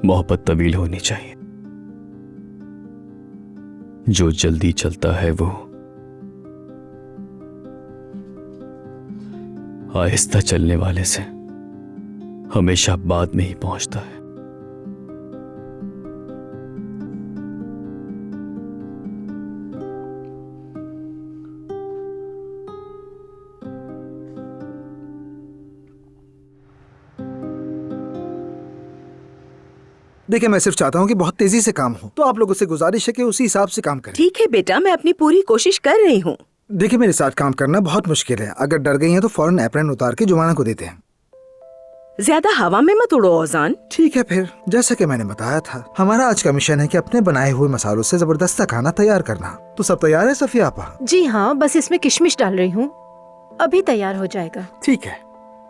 मोहब्बत तवील होनी चाहिए। जो जल्दी चलता है वो आहिस्ता चलने वाले से हमेशा बाद में ही पहुंचता है। देखिए, मैं सिर्फ चाहता हूँ कि बहुत तेजी से काम हो, तो आप लोगों से गुजारिश है कि उसी हिसाब से काम करें। ठीक है बेटा, मैं अपनी पूरी कोशिश कर रही हूँ। देखिए, मेरे साथ काम करना बहुत मुश्किल है। अगर डर गई हैं तो फौरन एप्रन उतार के जुमाना को देते हैं। ज्यादा हवा में मत उड़ो औजान। ठीक है, फिर जैसा कि मैंने बताया था, हमारा आज का मिशन है कि अपने बनाए हुए मसालों से जबरदस्त खाना तैयार करना। तो सब तैयार है सफिया आपा? जी हाँ, बस इसमें किशमिश डाल रही हूँ, अभी तैयार हो जाएगा। ठीक है,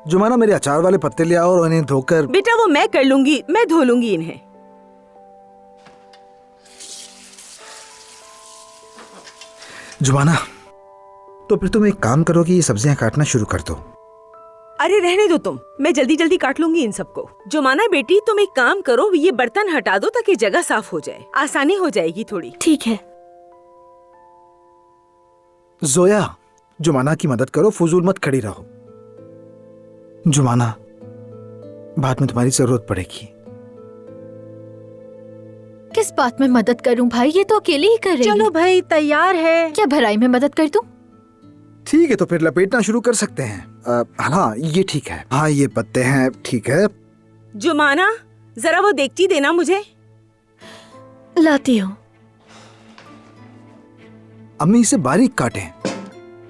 जुमाना मेरे अचार वाले पत्ते ले आओ और उन्हें धोकर। बेटा वो मैं कर लूंगी, मैं धो लूंगी इन्हें। जुमाना, तो फिर तुम एक काम करो कि ये सब्जियां काटना शुरू कर दो। अरे रहने दो तुम, मैं जल्दी जल्दी काट लूंगी इन सबको। जुमाना बेटी, तुम एक काम करो, ये बर्तन हटा दो ताकि जगह साफ हो जाए, आसानी हो जाएगी थोड़ी। ठीक है। जोया, जुमाना की मदद करो, फजूल मत खड़ी रहो। जुमाना, बाद में तुम्हारी जरूरत पड़ेगी। किस बात में मदद करूं भाई? ये तो अकेले ही कर रही है। चलो भाई, तैयार है। क्या भराई में मदद कर दूं? ठीक है, तो फिर लपेटना शुरू कर सकते हैं। हाँ, ये ठीक है। हाँ, ये पत्ते हैं, ठीक है। जुमाना, जरा वो देगची देना मुझे। लाती हूँ। अम्मी, इसे बारीक काटें।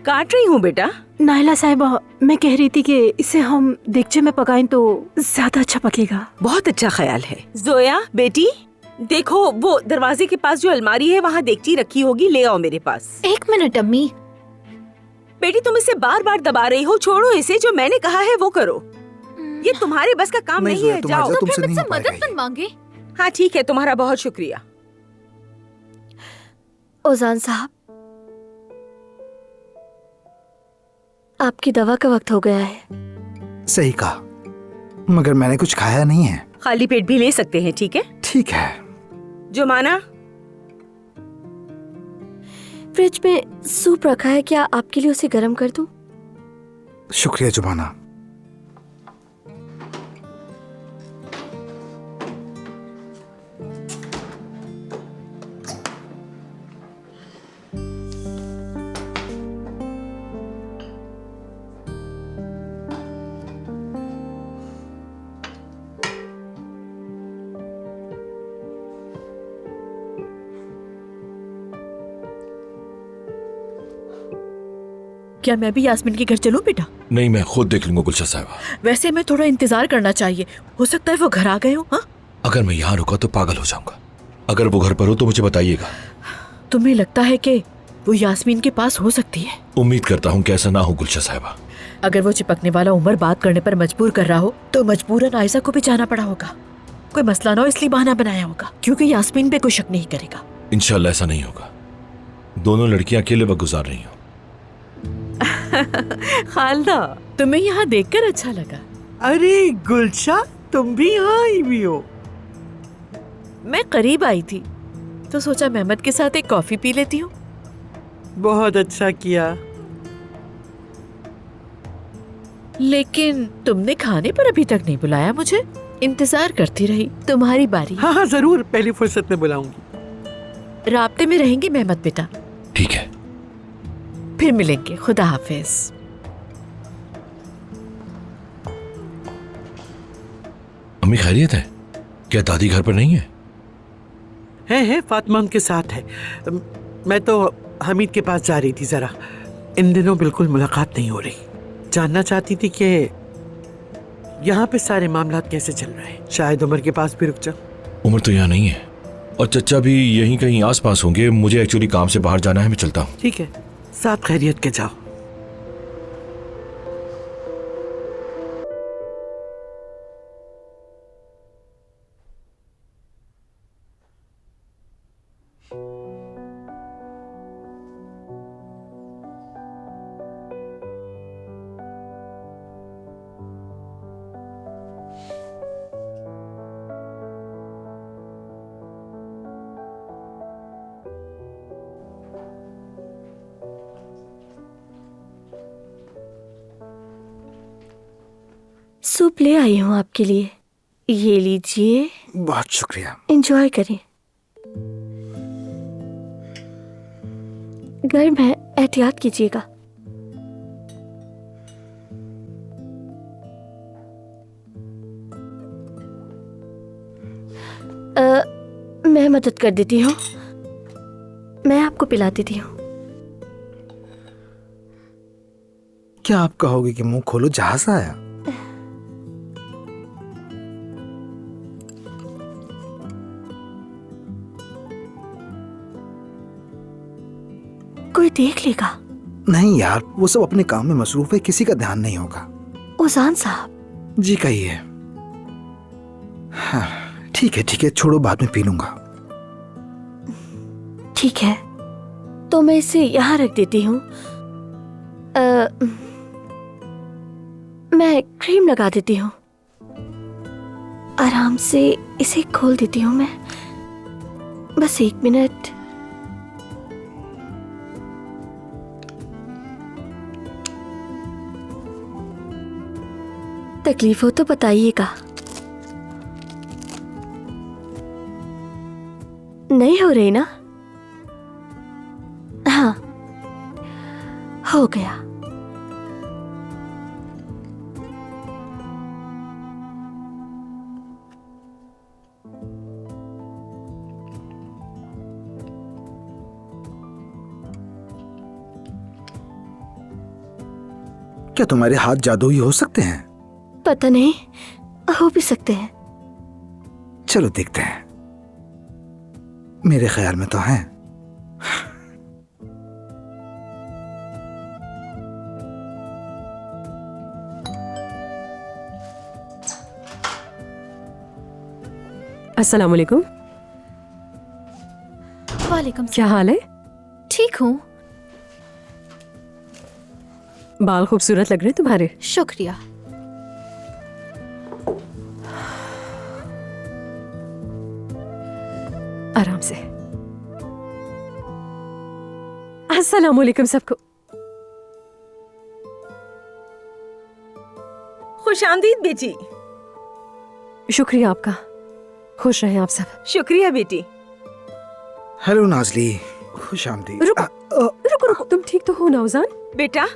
काट रही हूँ बेटा। नायला साहिबा, मैं कह रही थी कि इसे हम देगचे में पकाएं तो ज्यादा अच्छा पकेगा। बहुत अच्छा ख्याल है। जोया बेटी, देखो वो दरवाजे के पास जो अलमारी है वहाँ देगची रखी होगी, ले आओ मेरे पास। एक मिनट अम्मी। बेटी तुम इसे बार बार दबा रही हो, छोड़ो इसे, जो मैंने कहा है वो करो। ये तुम्हारे बस का काम नहीं है, जाओ। तो फिर मुझसे मदद मत मांगे। हाँ ठीक है, तुम्हारा बहुत शुक्रिया। ओजान साहब, आपकी दवा का वक्त हो गया है। सही कहा, मगर मैंने कुछ खाया नहीं है। खाली पेट भी ले सकते हैं, ठीक है? ठीक है। जुमाना, फ्रिज में सूप रखा है, क्या आपके लिए उसे गर्म कर दूं? शुक्रिया जुमाना। क्या मैं भी यास्मीन के घर चलूं बेटा? नहीं, मैं खुद देख लूंगा गुलशन साहिबा। वैसे मैं थोड़ा इंतजार करना चाहिए, हो सकता है वो घर आ गए हो। हाँ, अगर मैं यहाँ रुका तो पागल हो जाऊंगा। अगर वो घर पर हो तो मुझे बताइएगा। तुम्हें लगता है कि वो यास्मीन के पास हो सकती है? उम्मीद करता हूँ कि ऐसा ना हो गुलशन साहिबा। अगर वो चिपकने वाला उमर बात करने पर मजबूर कर रहा हो तो मजबूरन आयशा को भी जाना पड़ा होगा। कोई मसला ना हो इसलिए बहाना बनाया होगा, क्योंकि यास्मीन पे कोई शक नहीं करेगा। इंशाल्लाह ऐसा नहीं होगा। दोनों लड़कियां अकेले वक्त गुजार रही हो। खालदा, तुम्हें यहाँ देखकर अच्छा लगा। अरे गुलशा, तुम भी यहाँ आई भी हो? मैं करीब आई थी तो सोचा मेहमद के साथ एक कॉफी पी लेती हूँ। बहुत अच्छा किया। लेकिन तुमने खाने पर अभी तक नहीं बुलाया मुझे। इंतजार करती रही तुम्हारी बारी। हाँ हाँ जरूर, पहली फुर्सत में बुलाऊंगी। राब्ते में रहेंगे मेहमद बेटा। ठीक है, फिर मिलेंगे। खुदा हाफिज। अम्मी खैरियत है? क्या दादी घर पर नहीं है? है, फातिमा उनके साथ है। मैं तो हमीद के पास जा रही थी जरा। इन दिनों बिल्कुल मुलाकात नहीं हो रही। जानना चाहती थी कि यहाँ पे सारे मामलात कैसे चल रहे हैं। शायद उमर के पास भी रुक जाऊं। उमर तो यहाँ नहीं है और चचा भी यहीं कहीं आसपास होंगे। मुझे एक्चुअली काम से बाहर जाना है, मैं चलता हूँ। ठीक है, साथ खैरियत के जाओ। सूप ले आई हूँ आपके लिए, ये लीजिए। बहुत शुक्रिया। एंजॉय करें। गर्म है, एहतियात कीजिएगा। मैं मदद कर देती हूँ, मैं आपको पिला देती हूँ। क्या आप कहोगे कि मुंह खोलो जहाज आया? कोई देख लेगा? नहीं यार, वो सब अपने काम में मसरूफ है, किसी का ध्यान नहीं होगा। उजान साहब। जी कहिए। हाँ, ठीक है, छोड़ो, बाद में पी लूंगा। ठीक है, तो मैं इसे यहाँ रख देती हूँ। मैं क्रीम लगा देती हूँ। आराम से इसे खोल देती हूँ मैं। बस 1 मिनट। तकलीफ हो तो बताइएगा। नहीं हो रही ना? हाँ, हो गया। क्या तुम्हारे हाथ जादुई हो सकते हैं? पता नहीं, हो भी सकते हैं। चलो देखते हैं। मेरे ख्याल में तो हैं। अस्सलाम वालेकुम। वालेकुम। क्या हाल है? ठीक हूँ। बाल खूबसूरत लग रहे हैं तुम्हारे। शुक्रिया। आराम से। अस्सलाम वालेकुम सबको। खुशामदीद बेटी। शुक्रिया आपका। खुश रहें आप सब। शुक्रिया बेटी। हेलो नाजली, खुश आमदीद। रुको, तुम ठीक तो हो नौजान? बेटा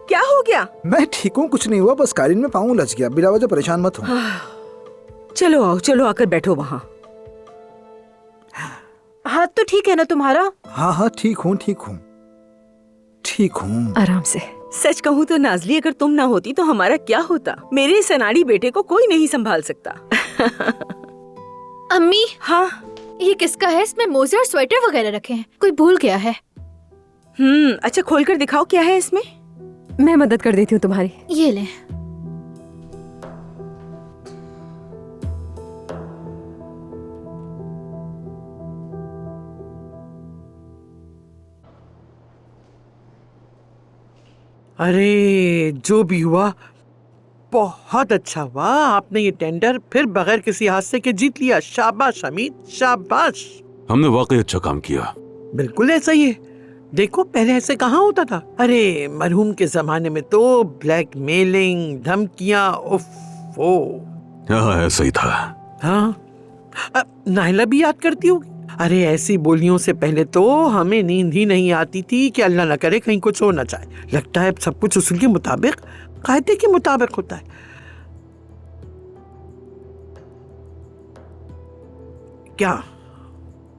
क्या हो गया? मैं ठीक हूँ, कुछ नहीं हुआ, बस कालीन में पाँव उलझ गया। बिला वजह परेशान मत हो। चलो आओ, चलो आकर बैठो वहाँ। हाथ तो ठीक है ना तुम्हारा? हाँ, ठीक हूँ। आराम से। सच कहूँ तो नाजली, अगर तुम ना होती तो हमारा क्या होता। मेरे इस अनाड़ी बेटे को कोई नहीं संभाल सकता। अम्मी, हाँ, ये किसका है? इसमें मोजे और स्वेटर वगैरह रखे हैं, कोई भूल गया है। अच्छा खोलकर दिखाओ क्या है इसमें। मैं मदद कर देती हूँ तुम्हारी। ये ले। अरे जो भी हुआ बहुत अच्छा हुआ। आपने ये टेंडर फिर बगैर किसी हादसे के जीत लिया। शाबाश हमीद, शाबाश। हमने वाकई अच्छा काम किया। बिल्कुल ऐसा ही है। देखो पहले ऐसे कहाँ होता था। अरे मरहूम के जमाने में तो ब्लैकमेलिंग, धमकियां, उफ़्फ़ो। हाँ ऐसा ही था। हाँ, नाहिला भी याद करती होगी। अरे ऐसी बोलियों से पहले तो हमें नींद ही नहीं आती थी कि अल्लाह न करे कहीं कुछ हो ना जाए। लगता है सब कुछ उसूल के मुताबिक, कायदे के मुताबिक होता है। क्या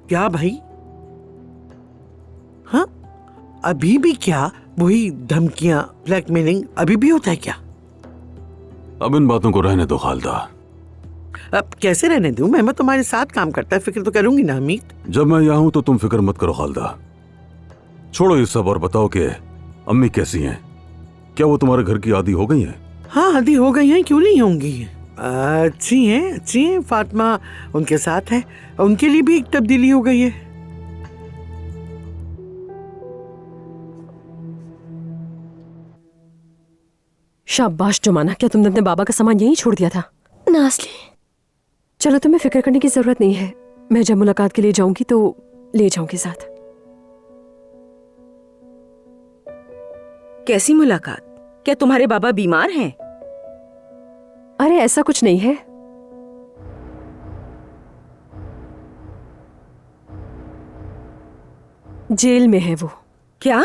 क्या भाई? हाँ, अभी भी क्या वही धमकियां, ब्लैकमेलिंग अभी भी होता है क्या? अब इन बातों को रहने दो खालदा। अब कैसे रहने दूं? मैं तुम्हारे साथ काम करता है, फिक्र तो करूंगी ना हमीद। जब मैं यहाँ हूँ तो तुम फिक्र मत करो खालदा। छोड़ो ये सब और बताओ कि अम्मी कैसी हैं? क्या वो तुम्हारे घर की आदी हो गई हैं? हाँ आदी हो गई हैं, क्यों नहीं होंगी। अच्छी हैं, अच्छी हैं। फातिमा उनके साथ है, उनके लिए भी एक तब्दीली हो गई है। शाबाश जुमाना, क्या तुमने अपने बाबा का सामान यहीं छोड़ दिया था? नाज़ली, चलो तुम्हें फिक्र करने की जरूरत नहीं है। मैं जब मुलाकात के लिए जाऊंगी तो ले जाऊंगी साथ। कैसी मुलाकात? क्या तुम्हारे बाबा बीमार हैं? अरे ऐसा कुछ नहीं है। जेल में है वो। क्या?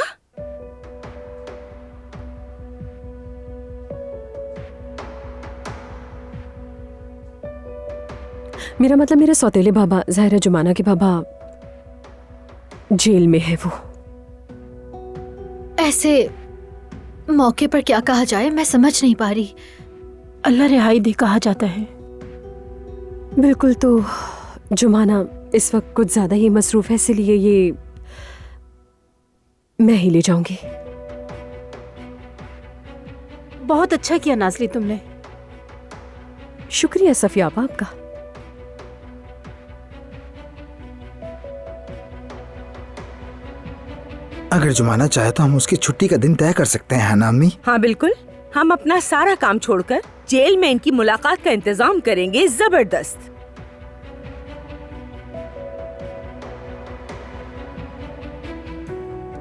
मेरा मतलब मेरे सौतेले बाबा, ज़ाहिरा जुमाना के बाबा जेल में है वो। ऐसे मौके पर क्या कहा जाए, मैं समझ नहीं पा रही। अल्लाह रिहाई दे कहा जाता है। बिल्कुल। तो जुमाना इस वक्त कुछ ज्यादा ही मसरूफ है, इसलिए ये मैं ही ले जाऊंगी। बहुत अच्छा किया नाज़ली तुमने। शुक्रिया सफिया आपा आपका। अगर जुमाना चाहे तो हम उसकी छुट्टी का दिन तय कर सकते हैं, है ना अम्मी? हाँ बिल्कुल, हम अपना सारा काम छोड़कर जेल में इनकी मुलाकात का इंतजाम करेंगे। जबरदस्त।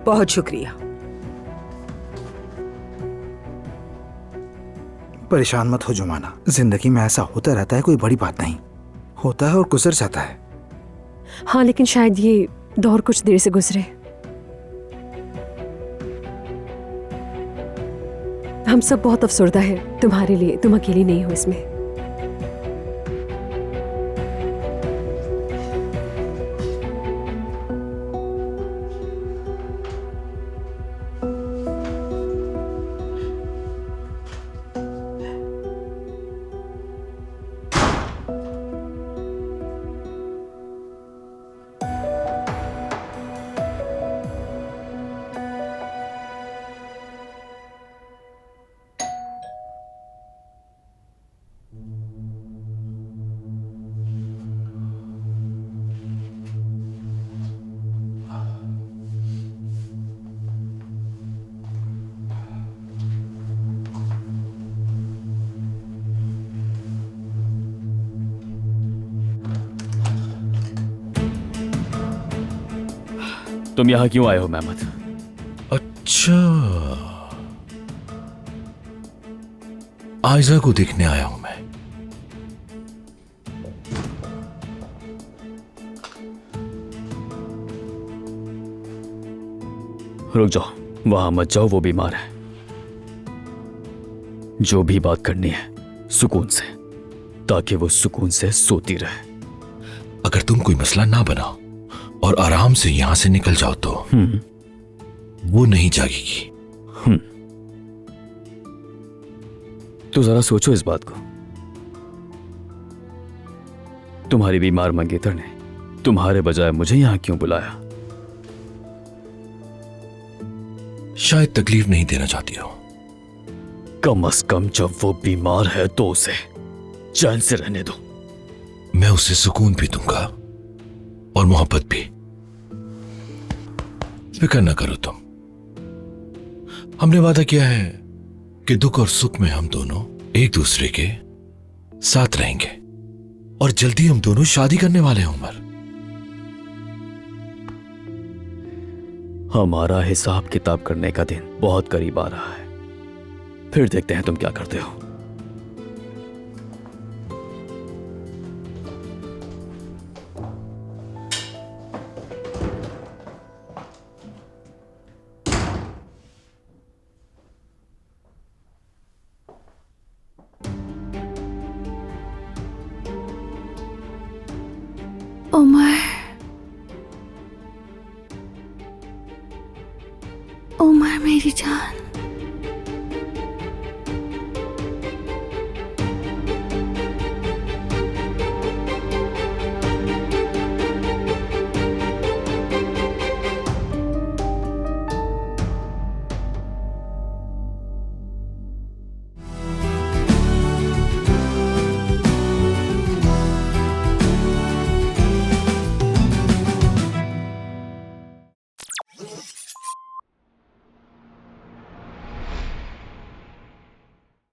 बहुत शुक्रिया। परेशान मत हो जुमाना, जिंदगी में ऐसा होता रहता है, कोई बड़ी बात नहीं। होता है और गुजर जाता है। हाँ लेकिन शायद ये दौर कुछ देर से गुजरे। हम सब बहुत अफसरदा है तुम्हारे लिए, तुम अकेली नहीं हो इसमें। तुम यहाँ क्यों आए हो मेहमद? अच्छा, आयजा को देखने आया हूं मैं। रुक जाओ, वहां मत जाओ, वो बीमार है। जो भी बात करनी है सुकून से, ताकि वो सुकून से सोती रहे। अगर तुम कोई मसला ना बनाओ और आराम से यहां से निकल जाओ तो वो नहीं जागेगी। तो जरा सोचो इस बात को। तुम्हारी बीमार मंगेतर ने तुम्हारे बजाय मुझे यहां क्यों बुलाया? शायद तकलीफ नहीं देना चाहती हो। कम से कम जब वो बीमार है तो उसे चैन से रहने दो। मैं उसे सुकून भी दूंगा और मोहब्बत भी। फिक्र न करो तुम। हमने वादा किया है कि दुख और सुख में हम दोनों एक दूसरे के साथ रहेंगे और जल्दी हम दोनों शादी करने वाले हैं उमर। हमारा हिसाब किताब करने का दिन बहुत करीब आ रहा है। फिर देखते हैं तुम क्या करते हो। उमर, उमर मेरी जान।